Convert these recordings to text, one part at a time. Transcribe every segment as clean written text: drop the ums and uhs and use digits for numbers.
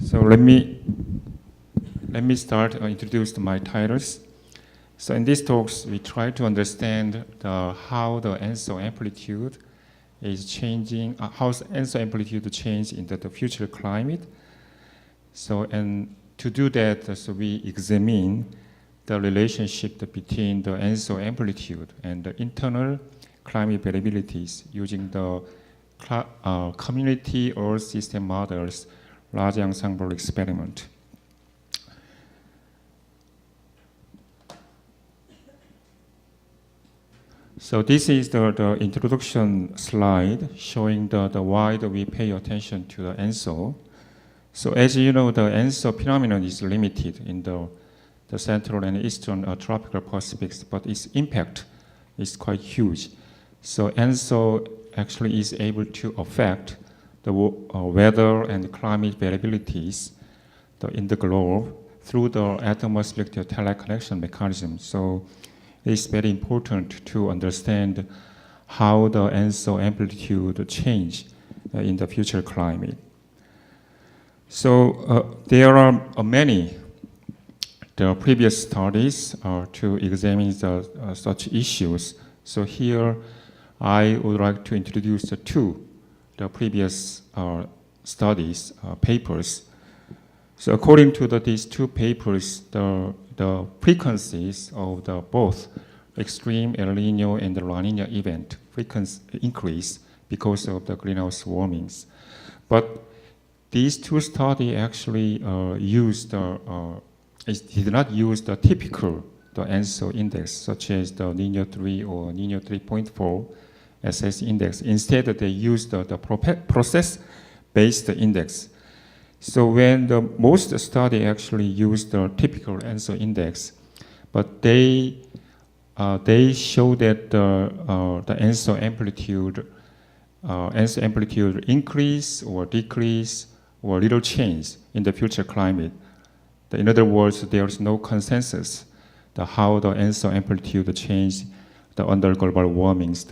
So let me start introduce my titles. So in these talks, we try to understand how the ENSO amplitude is changing, how ENSO amplitude change into the future climate. So and to do that, so we examine the relationship between the ENSO amplitude and the internal climate variabilities using the community Earth system models large ensemble experiment. So this is the introduction slide showing the why we pay attention to the ENSO. So as you know, the ENSO phenomenon is limited in the central and eastern tropical Pacifics, but its impact is quite huge. So ENSO actually is able to affect the weather and climate variabilities in the globe through the atmospheric teleconnection mechanism. So it's very important to understand how the ENSO amplitude change in the future climate. So there are many previous studies to examine such issues. So here I would like to introduce the previous studies, papers. So according to these two papers, the frequencies of both extreme El Nino and the La Nina event frequency increase because of the greenhouse warmings. But these two studies actually did not use the typical ENSO index, such as the Nino 3 or Nino 3.4 SS index. Instead, they used the process-based index. So when most study actually used the typical ENSO index, but they show that the ENSO amplitude increase or decrease or little change in the future climate. In other words, there is no consensus how the ENSO amplitude change under global warmings,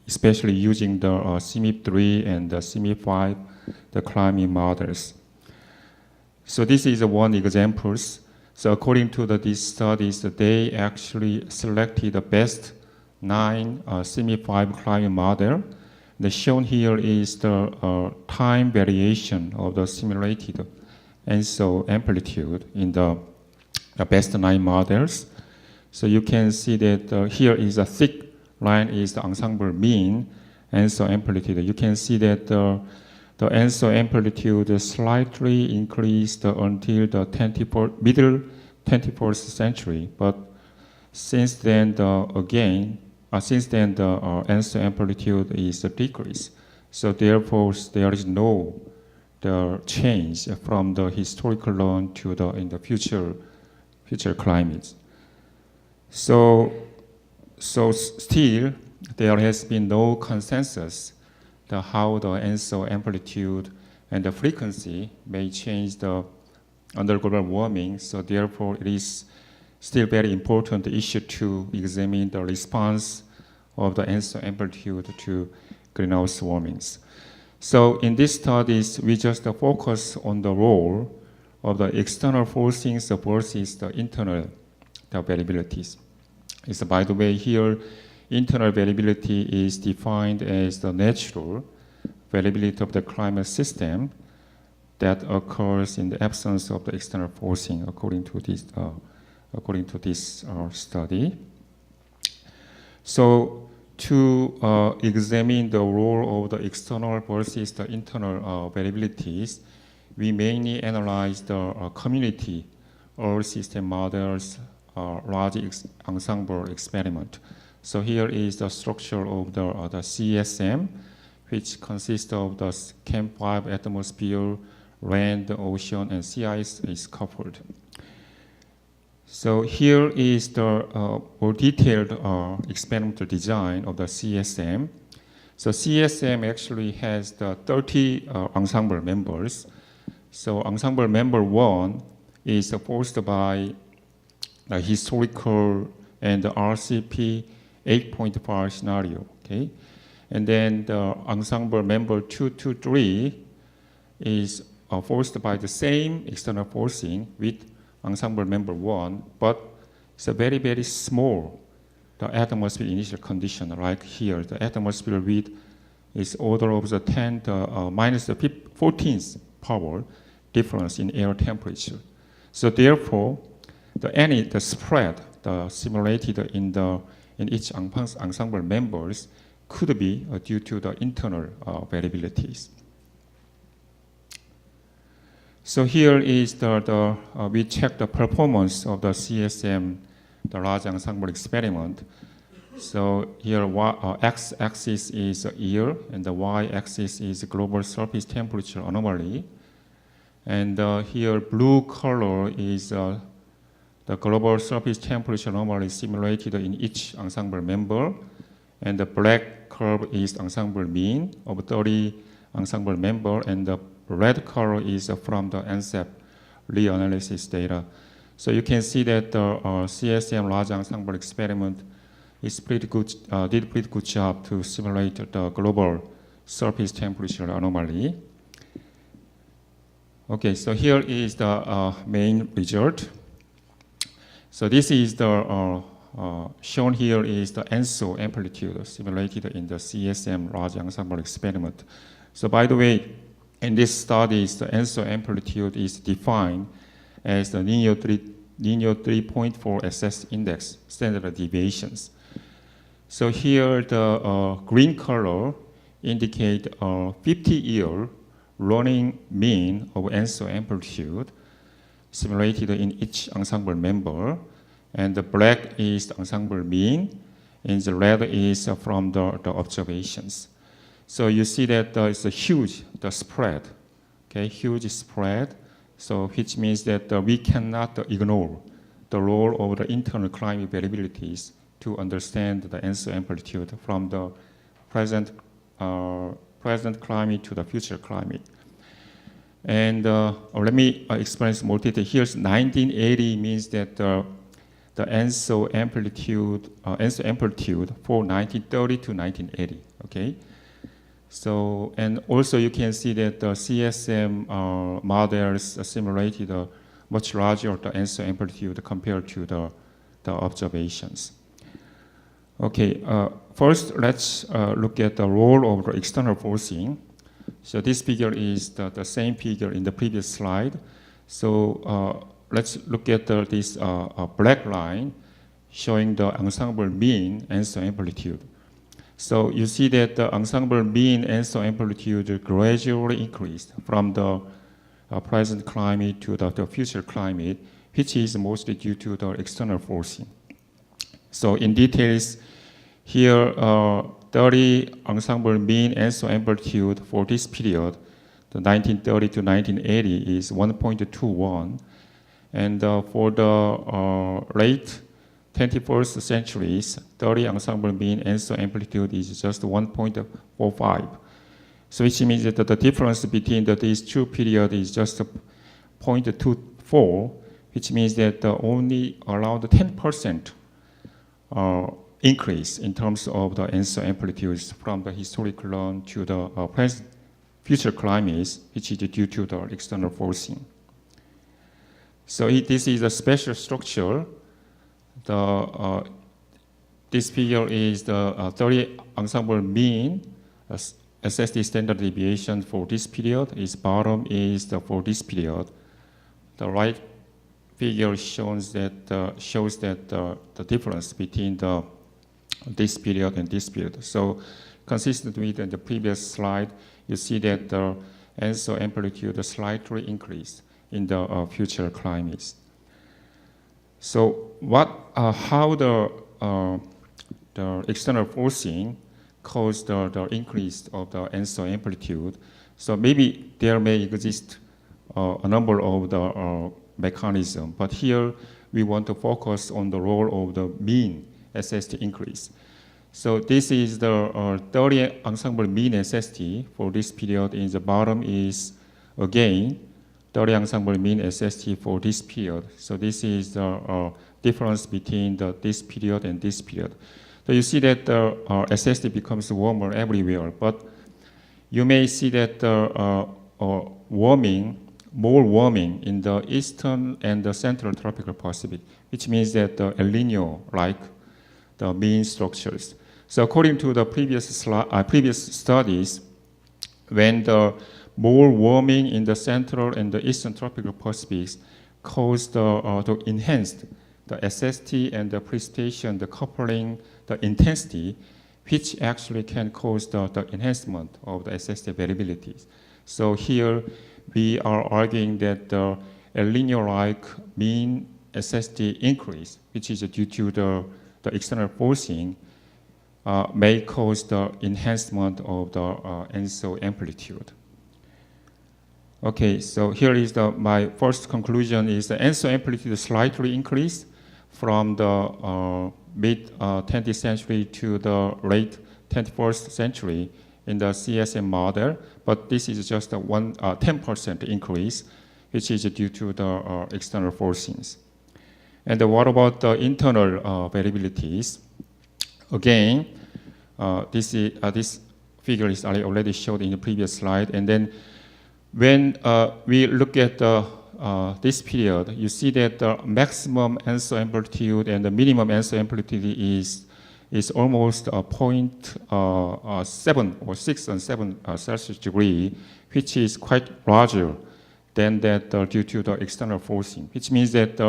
especially using the CMIP3 and the CMIP5, the climate models. So this is one example. So according to these studies, they actually selected the best 9 CMIP5 climate model. The shown here is the time variation of the simulated ENSO amplitude in the best 9 models. So you can see that here is a thick line is the ensemble mean ENSO amplitude. You can see that the ENSO amplitude slightly increased until the middle 21st century, but since then the ENSO amplitude is decreased. So therefore there is no change from the historical run to in the future climates. So still there has been no consensus how the ENSO amplitude and the frequency may change under global warming. So therefore, it is still very important issue to examine the response of the ENSO amplitude to greenhouse warmings. So in these studies, we just focus on the role of the external forcings versus the internal variabilities. So by the way, here, internal variability is defined as the natural variability of the climate system that occurs in the absence of the external forcing, according to this study. So to examine the role of the external versus the internal variabilities, we mainly analyze the community Earth system models large ensemble experiment. So here is the structure of the CSM, which consists of the Camp 5 atmosphere, land, ocean, and sea ice is coupled. So here is the more detailed experimental design of the CSM. So CSM actually has the 30 ensemble members. So ensemble member 1 is forced by the historical and the RCP 8.5 scenario, okay? And then the ensemble member 2 to 3 is forced by the same external forcing with ensemble member 1, but it's a very, very small the atmosphere initial condition, like here. The atmosphere width is order of the 10 to minus the 14th power difference in air temperature. So therefore, the spread simulated in each ensemble members could be due to the internal variabilities. So here is we check the performance of the CSM, the large ensemble experiment. So here x-axis is year and the y-axis is global surface temperature anomaly. And here blue color is the global surface temperature anomaly simulated in each ensemble member. And the black curve is ensemble mean of 30 ensemble member, and the red color is from the NSEP reanalysis data. So you can see that the CSM large ensemble experiment is pretty good, did pretty good job to simulate the global surface temperature anomaly. Okay, so here is the main result. So this is the shown here is the ENSO amplitude simulated in the CSM large ensemble experiment. So by the way, in this study, the ENSO amplitude is defined as the linear 3.4 SS index standard deviations. So here the green color indicate a 50-year running mean of ENSO amplitude simulated in each ensemble member, and the black is the ensemble mean, and the red is from the observations. So you see that it's a huge spread, okay, huge spread. So which means that we cannot ignore the role of the internal climate variabilities to understand the ENSO amplitude from the present climate to the future climate. And let me explain some more detail. Here's 1980 means that the ENSO amplitude for 1930 to 1980. Okay. So, and also you can see that the CSM models simulated a much larger the ENSO amplitude compared to the observations. Okay, first let's look at the role of the external forcing. So this figure is the same figure in the previous slide. So let's look at this black line showing the ensemble mean ENSO amplitude. So you see that the ensemble mean ENSO amplitude gradually increased from the present climate to the future climate, which is mostly due to the external forcing. So in details, here 30 ensemble mean ENSO amplitude for this period, the 1930 to 1980 is 1.21, and for the late 21st centuries, 30 ensemble mean ENSO amplitude is just 1.45. So which means that the difference between these two periods is just 0.24, which means that only around 10% increase in terms of the ENSO amplitudes from the historical run to the present future climates, which is due to the external forcing. So this is a special structure. This figure is the 30 ensemble mean SSD standard deviation for this period. Its bottom is for this period. The right figure shows that the difference between this period and this period. So consistent with the previous slide, you see that the ENSO amplitude slightly increased in the future climates. So how the external forcing caused the increase of the ENSO amplitude? So maybe there may exist a number of the mechanisms, but here we want to focus on the role of the mean SST increase. So this is the 30 ensemble mean SST for this period. In the bottom is again 30 ensemble mean SST for this period. So this is the difference between this period and this period. So you see that the SST becomes warmer everywhere, but you may see that more warming in the eastern and the central tropical Pacific, which means that the El Nino like the mean structures. So according to the previous studies, when the more warming in the central and the eastern tropical Pacific caused to enhance the SST and the precipitation, the coupling, the intensity, which actually can cause the enhancement of the SST variabilities. So here we are arguing that the El Nino-like mean SST increase, which is due to the external forcing, may cause the enhancement of the ENSO amplitude. Okay, so here is my first conclusion is the ENSO amplitude slightly increased from the mid-20th century to the late 21st century in the CSM model, but this is just a 10% increase, which is due to the external forcings. And what about the internal variabilities? Again, this figure is already showed in the previous slide. And then when we look at this period, you see that the maximum ENSO amplitude and the minimum ENSO amplitude is almost 0.7 or 6 and 7 Celsius degree, which is quite larger than that due to the external forcing, which means that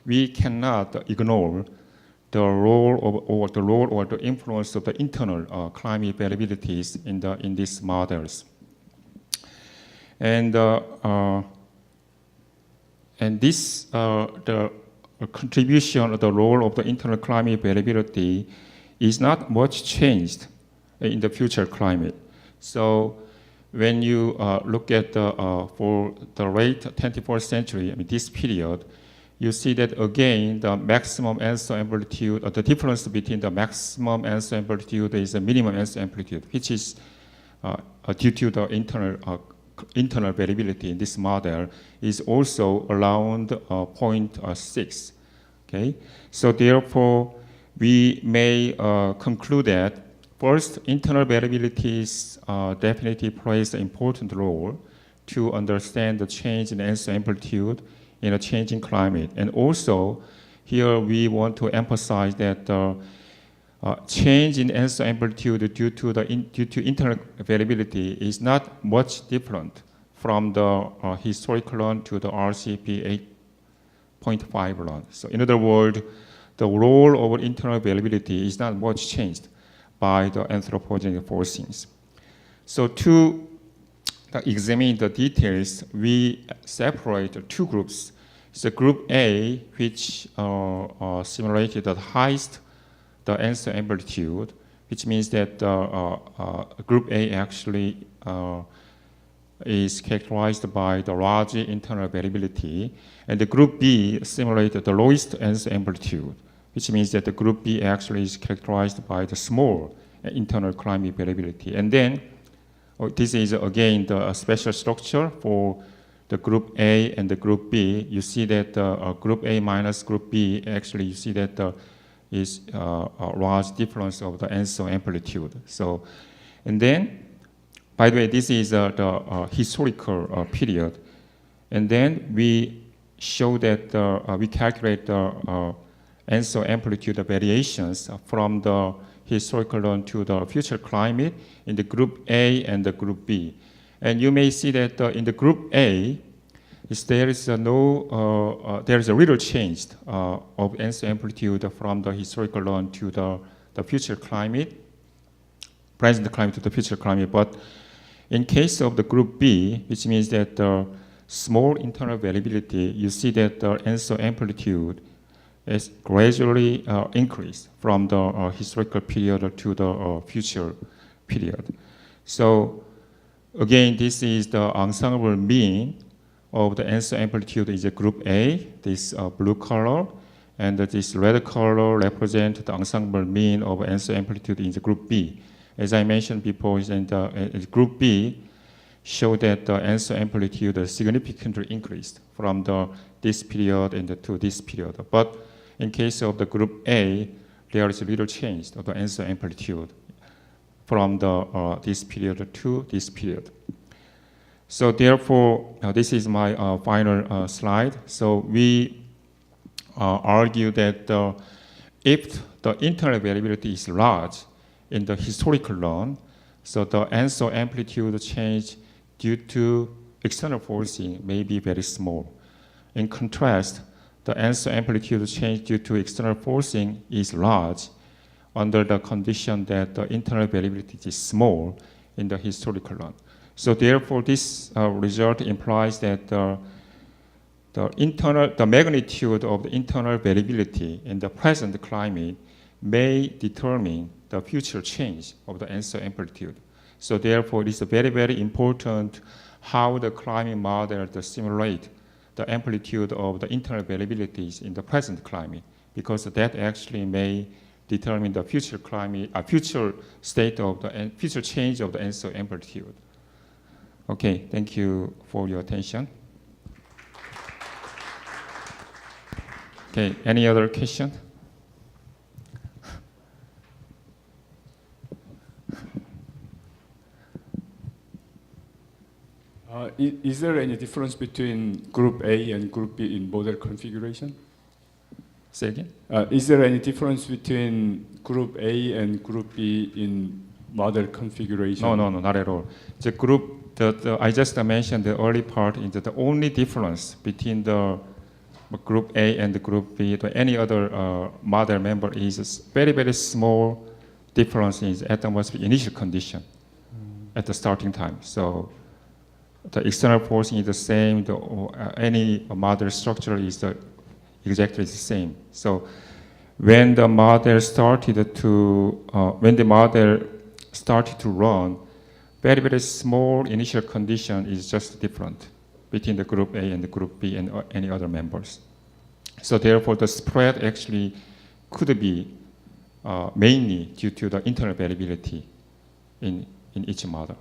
we cannot ignore the role or the influence of the internal climate variabilities in these models. And this the contribution of the role of the internal climate variability is not much changed in the future climate. So when you look at for the late 21st century, I mean this period, you see that again the maximum ENSO amplitude, the difference between the maximum ENSO amplitude is the minimum ENSO amplitude, which is due to the internal variability in this model, is also around 0.6. Okay, so therefore we may conclude that first, internal variabilities definitely plays an important role to understand the change in ENSO amplitude in a changing climate. And also, here we want to emphasize that change in ENSO amplitude due to internal variability is not much different from the historical run to the RCP 8.5 run. So in other words, the role of internal variability is not much changed by the anthropogenic forcings. So to examine the details, we separate two groups. So group A, which simulated the highest the ENSO amplitude, which means that group A actually is characterized by the large internal variability, and the group B simulated the lowest ENSO amplitude, which means that the group B actually is characterized by the small internal climate variability. And then this is again the special structure for the group A and the group B. You see that group A minus group B, actually you see that is a large difference of the ENSO amplitude. So, and then, by the way, this is the historical period. And then we show that we calculate the ENSO amplitude variations from the historical run to the future climate in the group A and the group B. And you may see that in the group A, there is a little change of ENSO amplitude from the historical run to the future climate, present climate to the future climate. But in case of the group B, which means that the small internal variability, you see that the ENSO amplitude is gradually increased from the historical period to the future period. So again, this is the ensemble mean of the ENSO amplitude is a group A, this blue color, and this red color represents the ensemble mean of ENSO amplitude in the group B. As I mentioned before, in the group B show that the ENSO amplitude significantly increased from this period to this period. But in case of the group A, there is a little change of the ENSO amplitude from this period to this period. So therefore, this is my final slide. So we argue that if the internal variability is large in the historical run, so the ENSO amplitude change due to external forcing may be very small. In contrast, the ENSO amplitude change due to external forcing is large under the condition that the internal variability is small in the historical run. So therefore, this result implies that the magnitude of the internal variability in the present climate may determine the future change of the ENSO amplitude. So therefore, it is very, very important how the climate model simulate the amplitude of the internal variabilities in the present climate, because that actually may determine the future climate, future state of the future change of the ENSO amplitude. Okay, thank you for your attention. Okay, any other question? Is there any difference between Group A and Group B in model configuration? Say again? Is there any difference between Group A and Group B in model configuration? No, not at all. The group, I just mentioned the early part, is the only difference between the Group A and the Group B to any other model member is a very, very small difference in the atmospheric initial condition at the starting time. So the external forcing is the same, any model structure is exactly the same. So when the model started to run, very, very small initial condition is just different between the Group A and the Group B and any other members. So therefore, the spread actually could be mainly due to the internal variability in each model.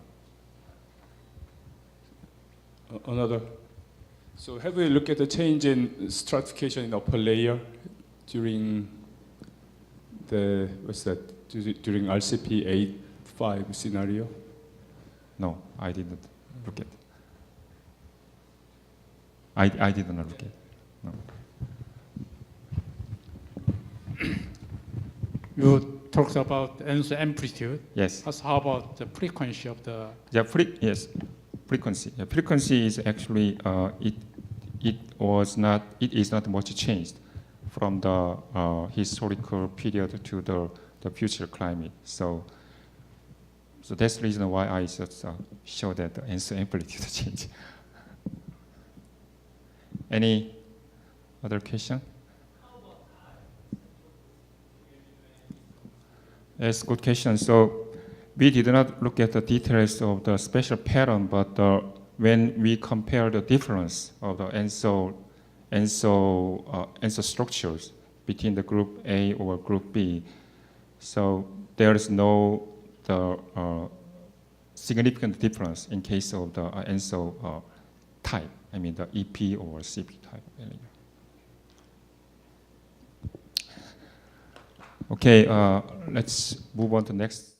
Another. So have we looked at the change in stratification in upper layer during the, during RCP 8.5 scenario? No, I didn't look at it. I didn't look at it. No. You talked about ENSO amplitude. Yes. How about the frequency of the? Yeah, yes, frequency. Yeah, frequency is actually it is not much changed from the historical period to the future climate. So that's the reason why I just show that the ENSO amplitude change. Any other question? Yes, good question. So we did not look at the details of the special pattern, but when we compare the difference of the ENSO structures between the Group A or Group B, so there is no significant difference in case of the ENSO type. I mean the EP or CP type. Okay, let's move on to the next